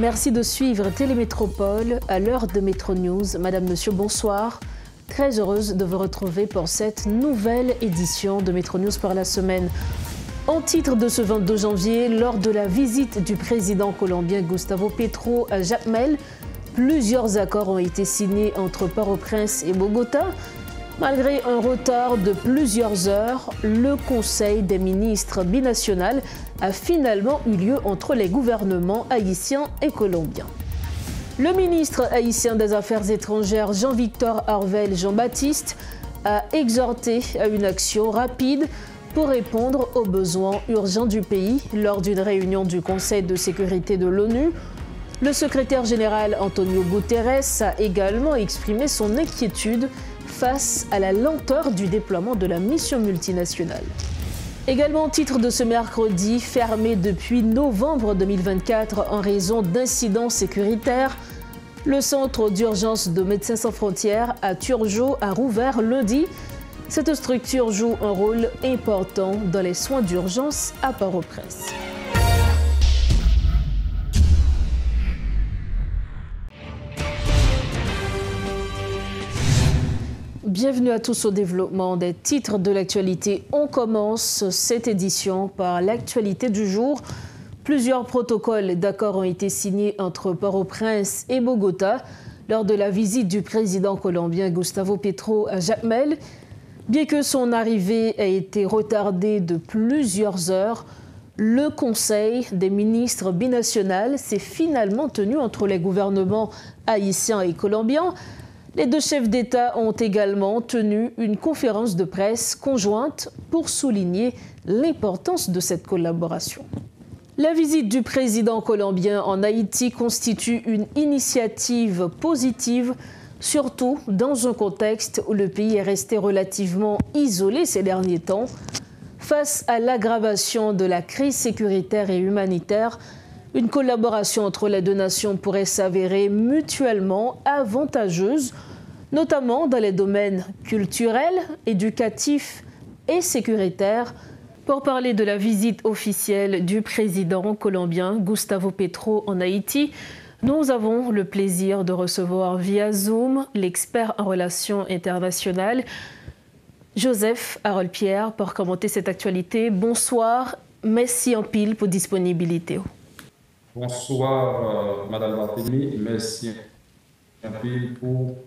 Merci de suivre Télémétropole à l'heure de Métro News. Madame, Monsieur, bonsoir. Très heureuse de vous retrouver pour cette nouvelle édition de Métro News par la semaine. En titre de ce 22 janvier, lors de la visite du président colombien Gustavo Petro à Jacmel, plusieurs accords ont été signés entre Port-au-Prince et Bogota. Malgré un retard de plusieurs heures, le Conseil des ministres binational a finalement eu lieu entre les gouvernements haïtiens et colombiens. Le ministre haïtien des Affaires étrangères Jean-Victor Harvel Jean-Baptiste a exhorté à une action rapide pour répondre aux besoins urgents du pays lors d'une réunion du Conseil de sécurité de l'ONU. Le secrétaire général Antonio Guterres a également exprimé son inquiétude face à la lenteur du déploiement de la mission multinationale. Également au titre de ce mercredi, fermé depuis novembre 2024 en raison d'incidents sécuritaires, le centre d'urgence de Médecins sans frontières à Turgeau a rouvert lundi. Cette structure joue un rôle important dans les soins d'urgence à Port-au-Prince. Bienvenue à tous au développement des titres de l'actualité. On commence cette édition par l'actualité du jour. Plusieurs protocoles d'accord ont été signés entre Port-au-Prince et Bogota lors de la visite du président colombien Gustavo Petro à Jacmel. Bien que son arrivée ait été retardée de plusieurs heures, le Conseil des ministres binational s'est finalement tenu entre les gouvernements haïtiens et colombiens. Les deux chefs d'État ont également tenu une conférence de presse conjointe pour souligner l'importance de cette collaboration. La visite du président colombien en Haïti constitue une initiative positive, surtout dans un contexte où le pays est resté relativement isolé ces derniers temps. Face à l'aggravation de la crise sécuritaire et humanitaire, une collaboration entre les deux nations pourrait s'avérer mutuellement avantageuse, notamment dans les domaines culturels, éducatifs et sécuritaires. Pour parler de la visite officielle du président colombien Gustavo Petro en Haïti, nous avons le plaisir de recevoir via Zoom l'expert en relations internationales, Joseph Harold-Pierre, pour commenter cette actualité. Bonsoir, merci en pile pour disponibilité. Bonsoir, Madame Barthélémy, merci un pile pour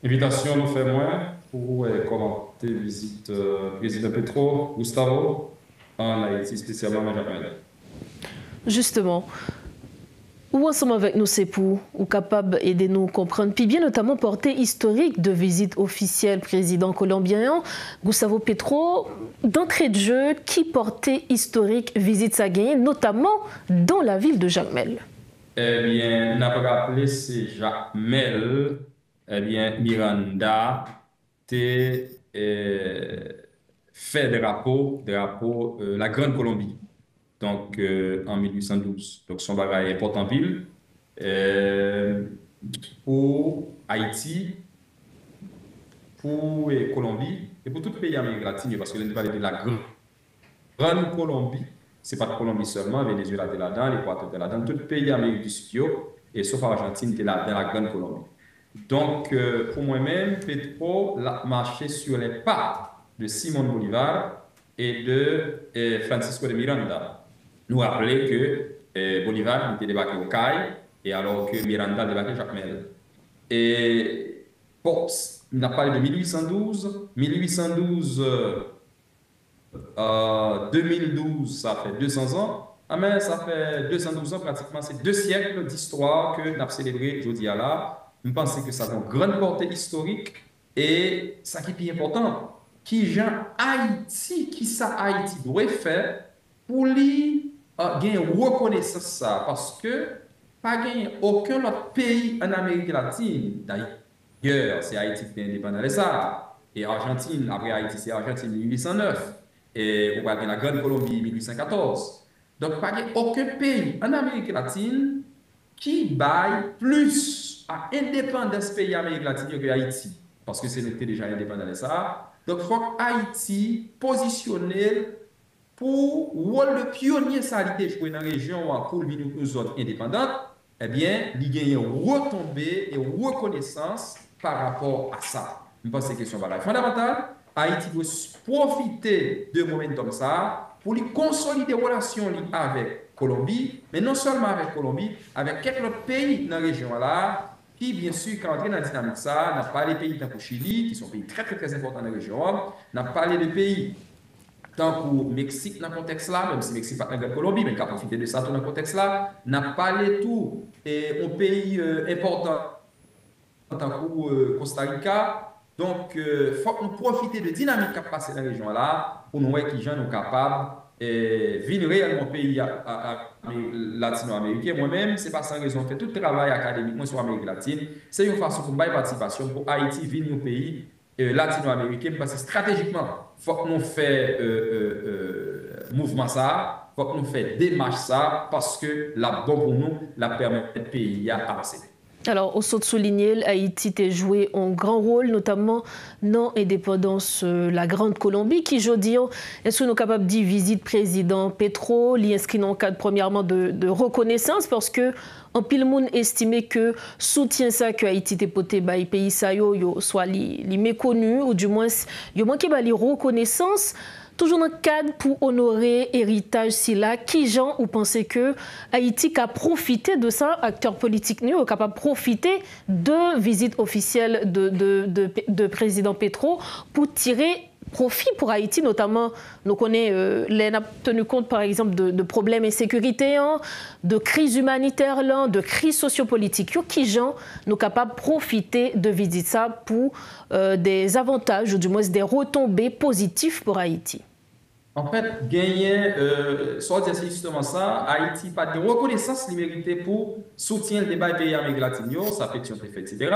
l'invitation nous fait moins pour commenter la visite président Petro, Gustavo, en Haïti, spécialement à Jacmel. Justement, où ensemble avec nous, c'est pour ou capable d'aider nous comprendre, puis bien notamment portée historique de visite officielle président colombien Gustavo Petro, d'entrée de jeu, qui portée historique visite sa gagné, notamment dans la ville de Jacmel. Eh bien, on a rappelé c'est Jacmel, eh bien, Miranda fait drapeau la Grande Colombie. Donc, en 1812. Donc, son bagage est important pile pour Haïti, pour Colombie et pour tout le pays Amérique latine, parce que nous parlons de la Grande Colombie. Ce n'est pas de Colombie seulement, Venezuela est là-dedans, l'Équateur est là-dedans, tout le pays Amérique du Sud, et sauf Argentine, est là dans la Grande Colombie. Donc, pour moi-même, Petro a marché sur les pas de Simón Bolívar et de Francisco de Miranda. Nous rappeler que Bolivar était débarqué au Caille et alors que Miranda débarqué à Jacmel. Et bon, on a parlé de 1812. 2012, ça fait 200 ans. Ah mais ça fait 212 ans pratiquement, c'est 2 siècles d'histoire que nous avons célébré aujourd'hui là. Nous pensons que ça a une grande portée historique et ça qui est important, qui Haïti doit faire pour lui gagner reconnaissance ça parce que pas gagner aucun autre pays en Amérique latine d'ailleurs c'est Haïti qui est indépendant de ça et Argentine après Haïti c'est Argentine 1809 et on va gagner la Grande Colombie 1814 donc pas gagner aucun pays en Amérique latine qui baille plus à indépendance pays Amérique latine que Haïti parce que c'était déjà indépendant de ça donc il faut que Haïti positionner pour rôle de pionnier ça a été joué dans la région pour venir aux zones indépendantes eh bien, il y a une retombée et reconnaissance par rapport à ça. Je pense que c'est une question fondamentale. Haïti doit profiter de moments comme ça pour lui consolider les relations avec Colombie, mais non seulement avec Colombie, avec quelques autres pays dans la région là, qui bien sûr, quand on entre dans la dynamique ça, n'a pas les pays comme le Chili, qui sont des pays très très très importants dans la région, n'a pas les pays tant que le Mexique dans le contexte là, même si le Mexique n'est pas dans la Colombie, mais qui a profité de ça dans le contexte là, n'a pas les tout et un pays important en tant que Costa Rica. Donc, il faut profiter de la dynamique qui a passé dans la région là pour nous voir qui gens sont capables de venir réellement au pays latino-américain. Moi-même, ce n'est pas sans raison. Je fais tout le travail académique sur l'Amérique latine. C'est une façon pour ma participation pour Haïti venir au pays latino-américain parce que stratégiquement, il faut que nous fassions mouvement ça, il faut que nous fassions démarche ça parce que la bonne pour nous, la permet le pays à avancer. Alors, au saut de souligner, Haïti a joué un grand rôle, notamment dans l'indépendance la Grande Colombie, qui, je dis, est-ce que nous sommes capables de visite président Petro, l'inscrit dans le cadre, premièrement, de reconnaissance, parce que en pile monde estimé que soutien ça que Haïti te poté ba pays ça yo soit li méconnu ou du moins yo manqué ba li reconnaissance. Toujours dans le cadre pour honorer héritage si là, qui gens ou pensez que Haïti a profité de ça, acteur politique nous, capable de profiter de visite officielle de président Petro pour tirer profit pour Haïti, notamment, nous connaissons, l'EN a tenu compte par exemple de problèmes d'insécurité, de crise humanitaire, de crise sociopolitique. Qui gens nous capables de profiter de visite ça pour des avantages, ou du moins des retombées positives pour Haïti? En fait, gagner, soit c'est justement ça, Haïti pas de reconnaissance mérité pour soutenir le débat des pays Amérique latine, ça fait etc.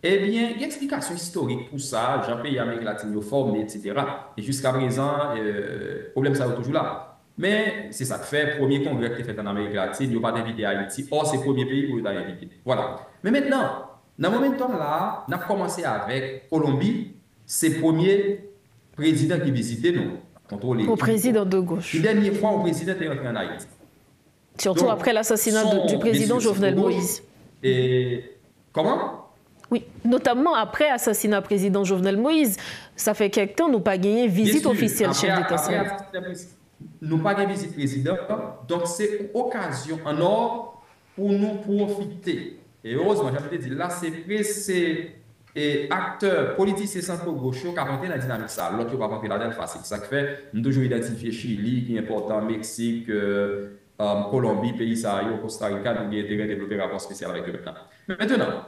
Eh bien, il y a une explication historique pour ça, les pays Amérique latine formés, etc. Et jusqu'à présent, le problème ça est toujours là. Mais c'est ça que fait, le premier congrès qui est fait en Amérique latine, il n'y a pas d'invité Haïti, or c'est le premier pays pour l'inviter. Voilà. Mais maintenant, dans le momentum là, on a commencé avec Colombie, c'est le premier président qui visitait nous. Au président de gauche. La dernière fois, le président est rentré en Haïti. Surtout donc, après l'assassinat du président Jovenel Moïse. Et comment? Oui, notamment après l'assassinat du président Jovenel Moïse. Ça fait quelque temps, nous n'avons pas gagné visite officielle chef d'État. Nous n'avons pas gagné visite président. Donc, c'est une occasion en or pour nous profiter. Et heureusement, j'avais dit, là, c'est acteurs politiciens centro-gauche qui ont rentré dans la dynamique ça. L'autre qui va rentrer là-dedans facile. Ça fait, nous toujours identifié Chili, qui est important, Mexique, Colombie, pays ça, Costa Rica, nous avons développé un rapport spécial avec eux maintenant. Mais maintenant,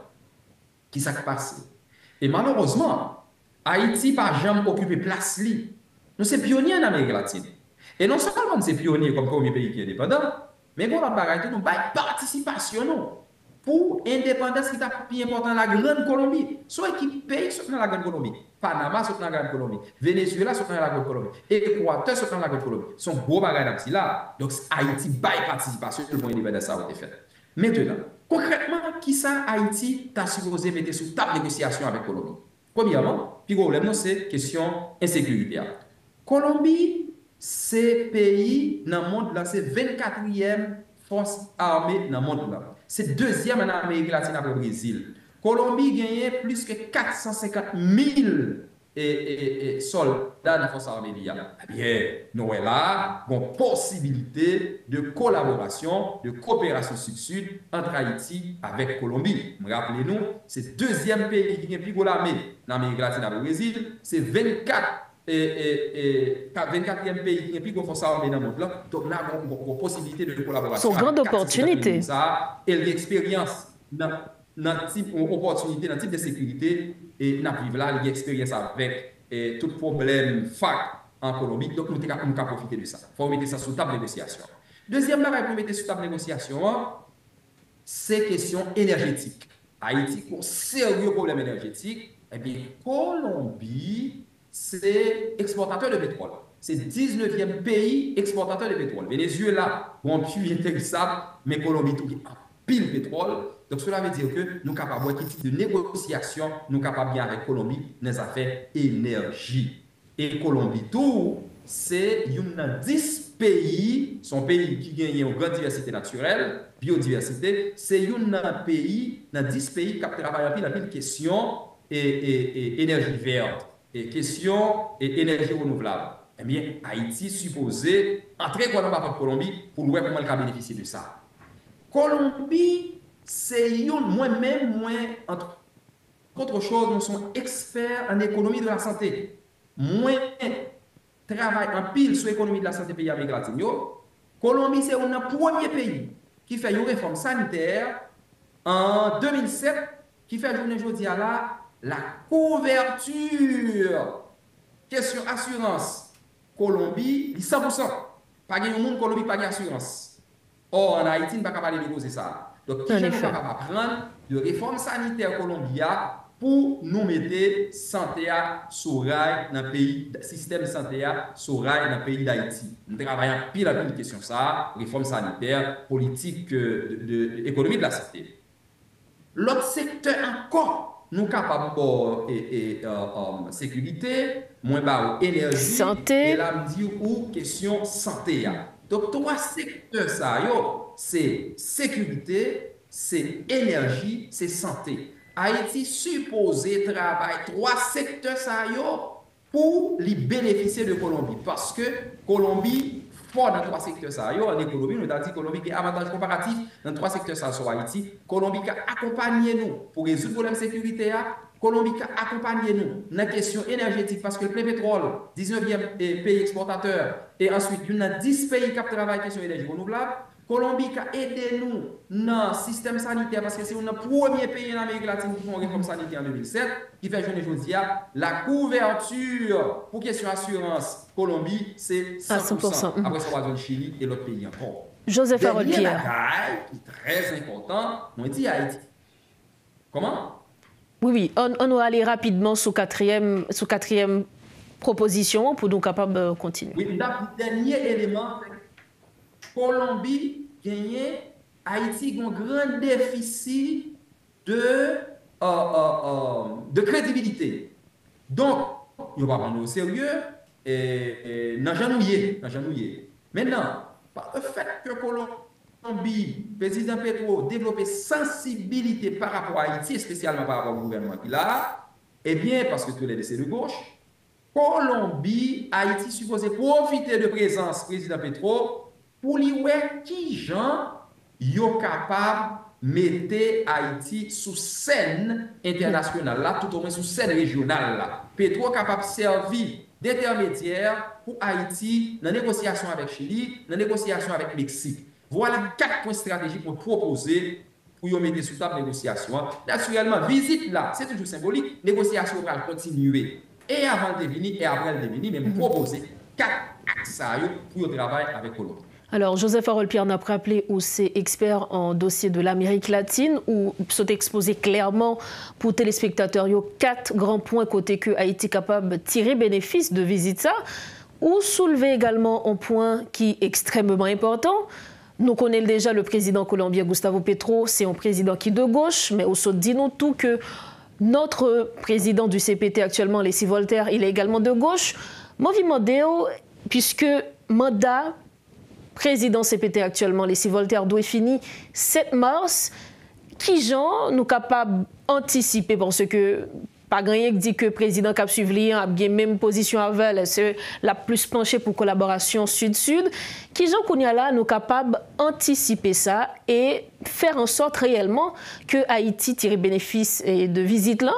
qui s'est passé? Et malheureusement, Haïti n'a jamais occupé place li. Nous sommes pionniers en Amérique latine. Et non seulement nous sommes pionniers comme premier pays qui est indépendant, mais nous avons une participation pour l'indépendance qui est plus importante dans la Grande Colombie. Soit qui pays sont dans la Grande Colombie. Panama sont dans la Grande Colombie. Venezuela sont dans la Grande Colombie. Équateur sont dans la Grande Colombie. Ce sont gros bagages là. Donc Haïti a participation pour l'indépendance ça a été fait. Maintenant, concrètement, qui ça Haïti t'a supposé mettre sous table de négociation avec Colombie? Premièrement, puis le problème, c'est question insécurité. Colombie, c'est pays dans le monde là, c'est 24e force armée dans le monde là. C'est deuxième en Amérique latine après le Brésil. Colombie gagne plus que 450 000 soldats dans la force armée. Eh bien, nous avons là une possibilité de collaboration, de coopération sud-sud entre Haïti avec Colombie. Rappelez-nous, c'est le deuxième pays qui a plus de l'armée dans l'Amérique latine après le Brésil. C'est 24e pays qui a plus de force armée dans le monde. Donc, là, on a une possibilité de collaboration. C'est une grande opportunité. Et l'expérience dans type opportunité, dans type de sécurité, et nous vivons là, l'expérience avec tout problème fac en Colombie. Donc, nous avons profité de ça. Il faut mettre ça sous table de négociation. Deuxième bagage pour mettre sous table de négociation, c'est question énergétique. Haïti a un sérieux problème énergétique. Eh bien, Colombie, c'est exportateur de pétrole. C'est le 19e pays exportateur de pétrole. Venezuela, bon, plus intéressable, mais Colombie, tout a pile pétrole. Donc, cela veut dire que nous sommes capables de type de négociation, nous sommes capables bien avec Colombie dans les affaires énergie. Et Colombie, tout, c'est une 10 pays, son pays qui gagne une grande diversité naturelle, biodiversité, c'est un pays, dans 10 pays qui travaillent la question et énergie verte, et question et énergie renouvelable. Eh bien, Haïti supposé entrer dans Colombie pour voir comment elle va bénéficier de ça. Colombie, c'est moi-même, entre autres choses, nous sommes experts en économie de la santé. Moi, travaille en pile sur l'économie de la santé pays avec Latine. Colombie, c'est le premier pays qui fait une réforme sanitaire en 2007, qui fait journée aujourd'hui à la couverture. Question assurance. Colombie, 100%. Pas de monde Colombie, pas d'assurance. Or, en Haïti, on ne peut pas parler de causer ça. Donc, qui est capable d'apprendre de réforme sanitaire Colombia pour nous mettre santé sur rail dans le pays, système santé sur rail dans le pays d'Haïti. Nous travaillons pile à pile question ça, réforme sanitaire, politique économie de la santé. L'autre secteur encore, nous capables de sécurité, moins bas énergie, santé, et là, me dit ou question santé. Donc, trois secteurs, ça, c'est sécurité, c'est énergie, c'est santé. Haïti supposé travailler trois secteurs ça pour les bénéficier de Colombie. Parce que Colombie, fort dans trois secteurs ça en économie, nous avons dit Colombie qui a avantage comparatif dans trois secteurs ça sur Haïti. Colombie qui a accompagné nous pour résoudre le problème de sécurité. Colombie qui a accompagné nous dans la question énergétique parce que le pétrole, 19e pays exportateur, et ensuite, il y a 10 pays qui travaillent sur l'énergie renouvelable. Colombie a aidé nous dans le système sanitaire parce que c'est le premier pays en Amérique latine qui fait une réforme sanitaire en 2007 qui fait aujourd'hui la couverture pour question assurance Colombie, c'est 100%. Après ça, on va donner Chili et l'autre pays encore. Joseph Harold Pierre. Qui est très important, on dit Haïti. Comment? Oui, on va aller rapidement sur quatrième proposition pour nous capables de continuer. Oui, le dernier élément, Colombie gagne, Haïti a un grand déficit de crédibilité. Donc, il va prendre au sérieux et dans janouiller. Maintenant, par le fait que Colombie, président Petro, développe sensibilité par rapport à Haïti, spécialement par rapport au gouvernement qu'il a, eh bien, parce que tous les décès de gauche, Colombie, Haïti supposé profiter de présence président Petro pour lui voir qui gens sont capables de mettre Haïti sous scène internationale, là, tout au moins sous scène régionale. Là. Petro est capable de servir d'intermédiaire pour Haïti dans la négociation avec Chili, dans la négociation avec le Mexique. Voilà 4 points stratégiques pour proposer pour mettre sous table négociation. Naturellement, visite là, c'est toujours symbolique, négociation va continuer. Et avant de venir et après de venir, mais proposer 4 axes pour travailler avec Colombie. Alors, Joseph Harold Pierre n'a pas rappelé où c'est expert en dossier de l'Amérique latine, où sont exposés clairement pour téléspectateurs 4 grands points côté que Haïti est capable de tirer bénéfice de visite ça, ou soulever également un point qui est extrêmement important. Nous connaissons déjà le président colombien Gustavo Petro, c'est un président qui est de gauche, mais aussi dit-nous tout que notre président du CPT actuellement, Leslie Voltaire, il est également de gauche. Mouvement Déo, puisque mandat président CPT actuellement, Leslie Voltaire, doit finir 7 mars, qui gens nous capables d'anticiper parce que pas grand qui dit que le président Cap Suivli a bien même position avec c'est la plus penchée pour collaboration sud-sud. Qui gens qu'on y a là nous capables d'anticiper ça et faire en sorte réellement que Haïti tire bénéfice de visite là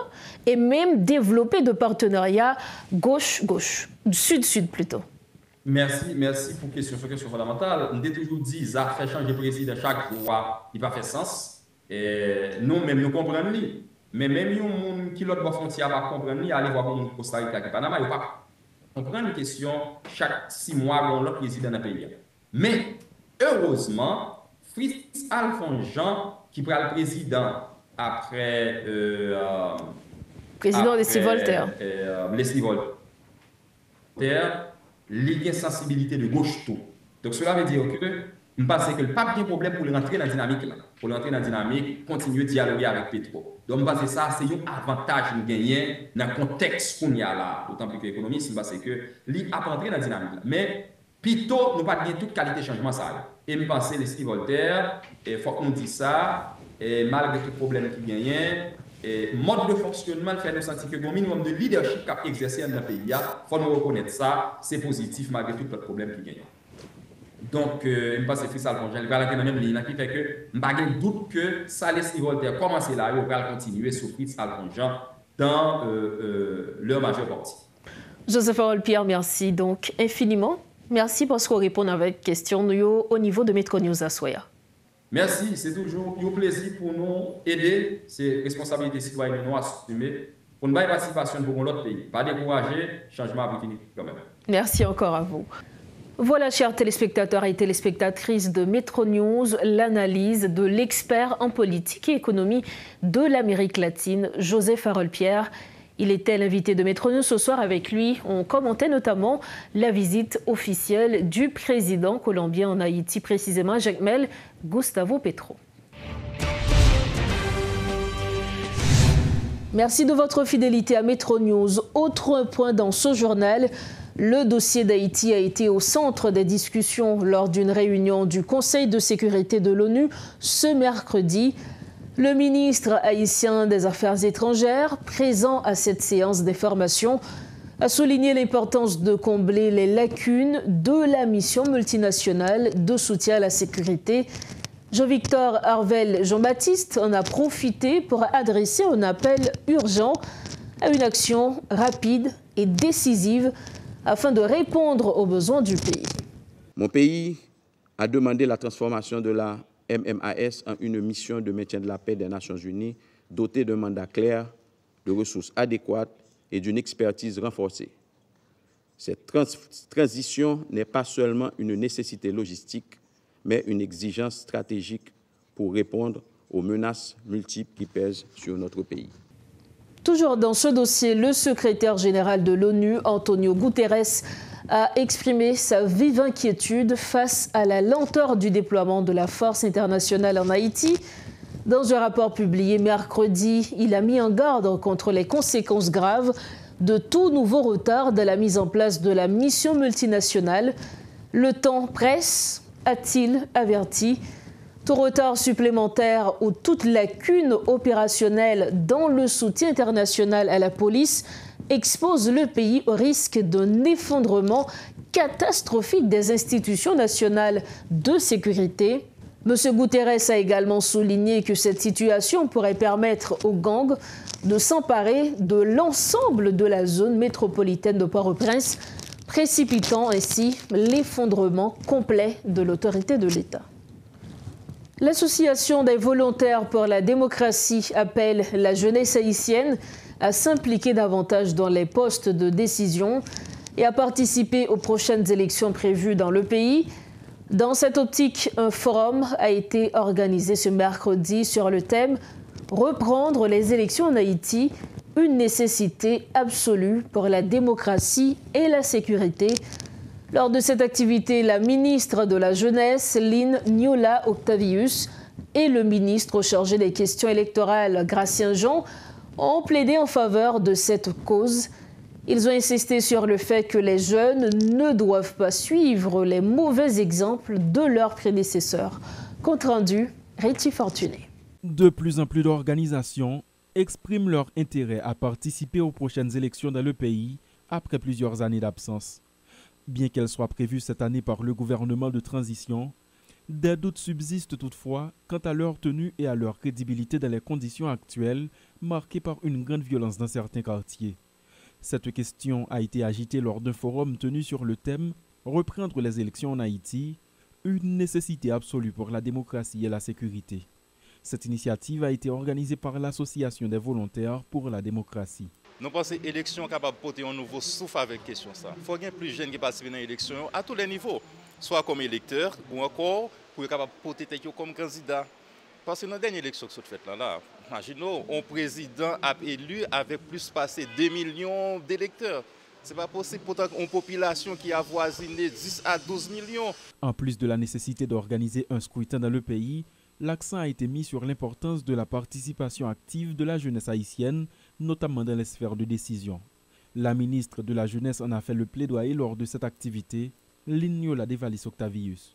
et même développer de partenariats gauche-gauche, sud-sud plutôt. Merci pour question fondamentale. On a toujours dit ça fait changer président chaque jour, il va faire sens. Et nous-mêmes, nous comprenons. Mais même les gens qui l'autre frontière va comprendre, aller voir comment Costa Rica et Panama, ils ne vont pas comprendre une question chaque 6 mois dans l'autre président dans le pays. Mais heureusement, Fritz Alphonse Jean, qui prend le président après. Président Leslie Voltaire. Leslie Voltaire, il a une sensibilité de gauche tout. Donc cela veut dire que je pense que le pas de problème pour rentrer dans la dynamique là. Pour rentrer dans la dynamique, continuer de dialoguer avec Petro. Donc je pense que ça, c'est un avantage que nous gagnons dans le contexte qu'on y a là. D'autant plus que l'économie, c'est que lui a rentré dans la dynamique là. Mais plutôt, nous pas gagner toute qualité de changement ça. Et je pense que l'esprit Voltaire, il faut qu'on dise ça, et malgré tout problème qui gagne, et mode de fonctionnement fait nous sentir que le minimum de leadership qu'a exercé dans le pays, il faut nous reconnaître ça, c'est positif malgré tout le problème qui gagne. Donc, je pense que Fritz Alphonse, il va la même ligne qui fait que je n'ai pas de doute que ça laisse Voltaire commencer là, il va continuer sur Fritz Alphonse dans leur majeure partie. Joseph Pierre, merci donc infiniment. Merci pour ce qu'on répond avec question au niveau de Metro News à Soya. Merci, c'est toujours un plaisir pour nous aider, c'est responsabilité citoyenne nous assumer pour une bonne participation pour l'autre pays. Pas décourager, changement à venir quand même. Merci encore à vous. Voilà, chers téléspectateurs et téléspectatrices de Metro News, l'analyse de l'expert en politique et économie de l'Amérique latine, Joseph Pierre. Il était l'invité de Metro News ce soir. Avec lui, on commentait notamment la visite officielle du président colombien en Haïti, précisément Jacmel Gustavo Petro. Merci de votre fidélité à Metro News. Autre point dans ce journal, le dossier d'Haïti a été au centre des discussions lors d'une réunion du Conseil de sécurité de l'ONU ce mercredi. Le ministre haïtien des Affaires étrangères, présent à cette séance d'information, a souligné l'importance de combler les lacunes de la mission multinationale de soutien à la sécurité. Jean-Victor Harvel Jean-Baptiste en a profité pour adresser un appel urgent à une action rapide et décisive afin de répondre aux besoins du pays. Mon pays a demandé la transformation de la MMAS en une mission de maintien de la paix des Nations Unies dotée d'un mandat clair, de ressources adéquates et d'une expertise renforcée. Cette transition n'est pas seulement une nécessité logistique, mais une exigence stratégique pour répondre aux menaces multiples qui pèsent sur notre pays. Toujours dans ce dossier, le secrétaire général de l'ONU, Antonio Guterres, a exprimé sa vive inquiétude face à la lenteur du déploiement de la force internationale en Haïti. Dans un rapport publié mercredi, il a mis en garde contre les conséquences graves de tout nouveau retard de la mise en place de la mission multinationale. Le temps presse, a-t-il averti. Tout retard supplémentaire ou toute lacune opérationnelle dans le soutien international à la police expose le pays au risque d'un effondrement catastrophique des institutions nationales de sécurité. M. Guterres a également souligné que cette situation pourrait permettre aux gangs de s'emparer de l'ensemble de la zone métropolitaine de Port-au-Prince, précipitant ainsi l'effondrement complet de l'autorité de l'État. L'Association des volontaires pour la démocratie appelle la jeunesse haïtienne à s'impliquer davantage dans les postes de décision et à participer aux prochaines élections prévues dans le pays. Dans cette optique, un forum a été organisé ce mercredi sur le thème « Reprendre les élections en Haïti, une nécessité absolue pour la démocratie et la sécurité ». Lors de cette activité, la ministre de la Jeunesse, Lynn Niola Octavius, et le ministre chargé des questions électorales, Gratien Jean, ont plaidé en faveur de cette cause. Ils ont insisté sur le fait que les jeunes ne doivent pas suivre les mauvais exemples de leurs prédécesseurs. Compte rendu, Richie Fortuné. De plus en plus d'organisations expriment leur intérêt à participer aux prochaines élections dans le pays après plusieurs années d'absence. Bien qu'elles soient prévues cette année par le gouvernement de transition, des doutes subsistent toutefois quant à leur tenue et à leur crédibilité dans les conditions actuelles, marquées par une grande violence dans certains quartiers. Cette question a été agitée lors d'un forum tenu sur le thème « Reprendre les élections en Haïti, une nécessité absolue pour la démocratie et la sécurité ». Cette initiative a été organisée par l'Association des volontaires pour la démocratie. Nous pensons que l'élection est capable de porter un nouveau souffle avec la question. Il faut qu'il y ait plus de jeunes qui participent à l'élection à tous les niveaux, soit comme électeurs ou encore pour être capable de porter comme candidat. Parce que dans la dernière élection que vous faites là, imaginons, un président a élu avec plus passé 2 millions d'électeurs. Ce n'est pas possible pour une population qui avoisine les 10 à 12 millions. En plus de la nécessité d'organiser un scrutin dans le pays, l'accent a été mis sur l'importance de la participation active de la jeunesse haïtienne, notamment dans les sphères de décision. La ministre de la Jeunesse en a fait le plaidoyer lors de cette activité. Lignola Devalis Octavius.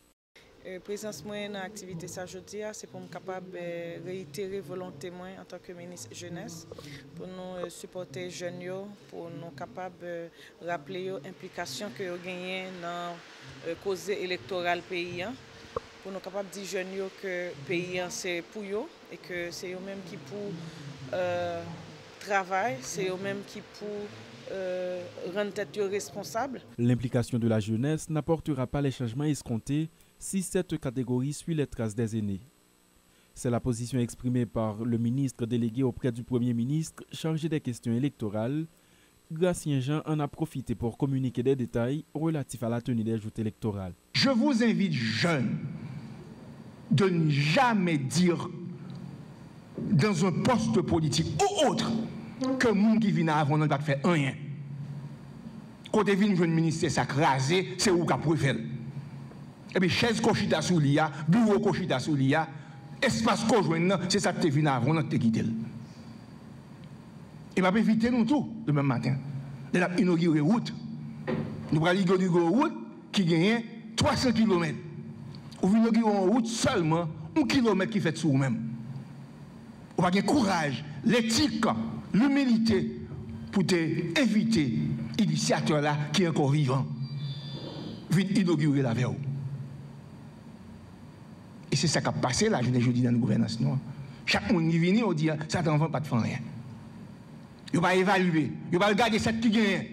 Présence moi dans l'activité ça jeudi, c'est pour me capable réitérer volonté moi en tant que ministre jeunesse pour nous supporter jeunes pour nous capable rappeler implication que yo gagné dans cause électorale pays pour nous capable dire jeunes que pays c'est pour eux et que c'est eux même qui pour travail, c'est eux même qui pour rendre tête responsable. L'implication de la jeunesse n'apportera pas les changements escomptés si cette catégorie suit les traces des aînés. C'est la position exprimée par le ministre délégué auprès du Premier ministre chargé des questions électorales. Gratien Jean en a profité pour communiquer des détails relatifs à la tenue des joutes électorales. Je vous invite, jeunes, de ne jamais dire dans un poste politique ou autre que le monde qui vient avant ne va faire rien. Quand vous venez jeune ministre, ça crasé, c'est où qu'a préféré. Et puis, chaise cochita sous l'IA, bureau cochita sous l'IA, espace conjoint, c'est ça que tu viens avant, on te quitte. Et m'a éviter nous tout le même matin. Nous avons inauguré une route. Nous avons inauguré une route qui gagne 300 km. Nous avons inauguré une route seulement 1 km qui fait sur nous-mêmes. On va avoir le courage, l'éthique, l'humilité pour éviter l'initiateur là qui est encore vivant. Vite inaugurer la veille. Et c'est ça qui a passé là, je dis dans la gouvernance. Chaque monde qui vient, on dit ça t'en va pas de faire rien. Il va évaluer, il va regarder cette qui gagne.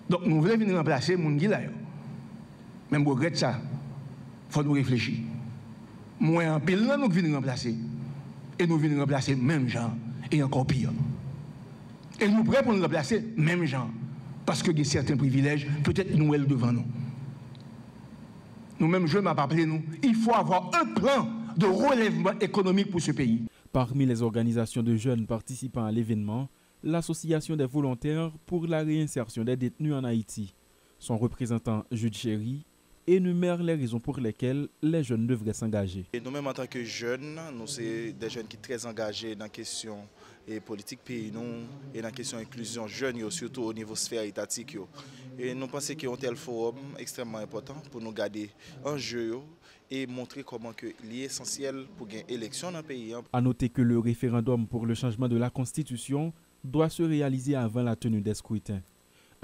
Donc nous voulons venir remplacer les gens qui là. Même pour regretter ça, il faut nous réfléchir. Moi, en pile, nous venons remplacer. Et nous venons remplacer même gens, et encore pire. Et nous prêts pour nous remplacer même gens. Parce que il y a certains privilèges, peut-être nous sommes devant nous. Nous-mêmes, je m'en rappelé, nous, il faut avoir un plan de relèvement économique pour ce pays. Parmi les organisations de jeunes participant à l'événement, l'Association des volontaires pour la réinsertion des détenus en Haïti. Son représentant, Jude Chéry, énumère les raisons pour lesquelles les jeunes devraient s'engager. Nous-mêmes, en tant que jeunes, nous sommes des jeunes qui sont très engagés dans la question politique pays, nous, et dans la question inclusion jeunes, surtout au niveau sphère étatique. Et nous pensons qu'il y a un tel forum extrêmement important pour nous garder en jeu et montrer comment il est essentiel pour gagner élection dans le pays. A noter que le référendum pour le changement de la Constitution doit se réaliser avant la tenue des scrutins.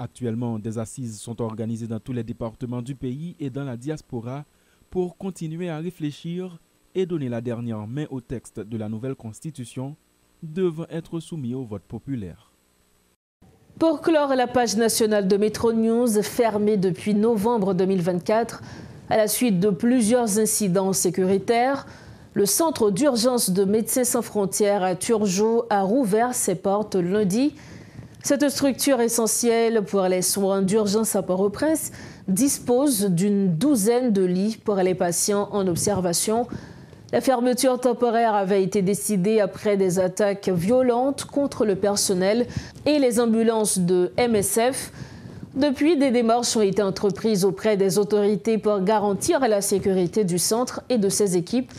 Actuellement, des assises sont organisées dans tous les départements du pays et dans la diaspora pour continuer à réfléchir et donner la dernière main au texte de la nouvelle Constitution devant être soumis au vote populaire. Pour clore la page nationale de Metro News, fermée depuis novembre 2024, à la suite de plusieurs incidents sécuritaires, le centre d'urgence de Médecins sans frontières à Turgeau a rouvert ses portes lundi. Cette structure essentielle pour les soins d'urgence à Port-au-Prince dispose d'une douzaine de lits pour les patients en observation. La fermeture temporaire avait été décidée après des attaques violentes contre le personnel et les ambulances de MSF. Depuis, des démarches ont été entreprises auprès des autorités pour garantir la sécurité du centre et de ses équipes.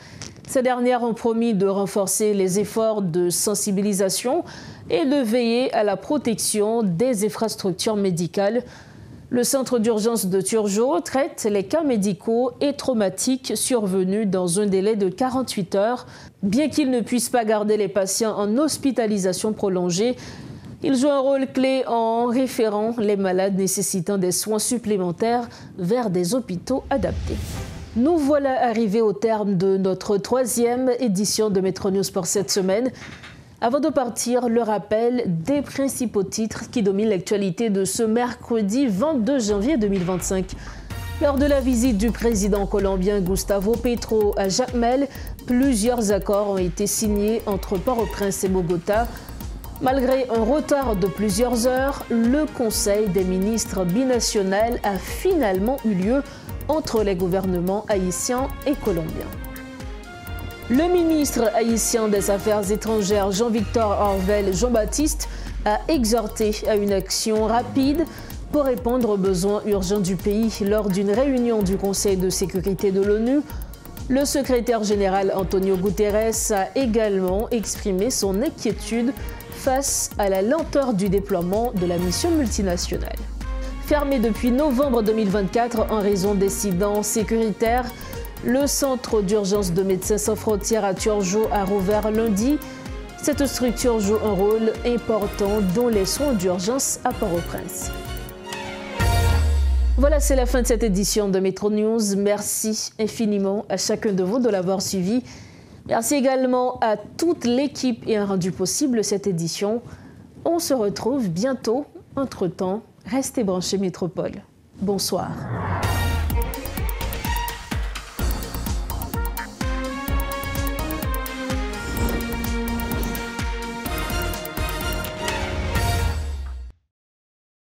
Ces dernières ont promis de renforcer les efforts de sensibilisation et de veiller à la protection des infrastructures médicales. Le centre d'urgence de Turgeau traite les cas médicaux et traumatiques survenus dans un délai de 48 heures. Bien qu'il ne puisse pas garder les patients en hospitalisation prolongée, il joue un rôle clé en référant les malades nécessitant des soins supplémentaires vers des hôpitaux adaptés. Nous voilà arrivés au terme de notre 3e édition de Metro News pour cette semaine. Avant de partir, le rappel des principaux titres qui dominent l'actualité de ce mercredi 22 janvier 2025. Lors de la visite du président colombien Gustavo Petro à Jacmel, plusieurs accords ont été signés entre Port-au-Prince et Bogota. Malgré un retard de plusieurs heures, le Conseil des ministres binational a finalement eu lieu entre les gouvernements haïtiens et colombiens. Le ministre haïtien des Affaires étrangères Jean-Victor Orvel Jean-Baptiste a exhorté à une action rapide pour répondre aux besoins urgents du pays lors d'une réunion du Conseil de sécurité de l'ONU. Le secrétaire général Antonio Guterres a également exprimé son inquiétude face à la lenteur du déploiement de la mission multinationale. Fermé depuis novembre 2024 en raison d'incidents sécuritaires, le centre d'urgence de Médecins sans frontières à Turgeau a rouvert lundi. Cette structure joue un rôle important dans les soins d'urgence à Port-au-Prince. Voilà, c'est la fin de cette édition de Métro News. Merci infiniment à chacun de vous de l'avoir suivi. Merci également à toute l'équipe qui a rendu possible cette édition. On se retrouve bientôt. Entre-temps, restez branchés Métropole. Bonsoir.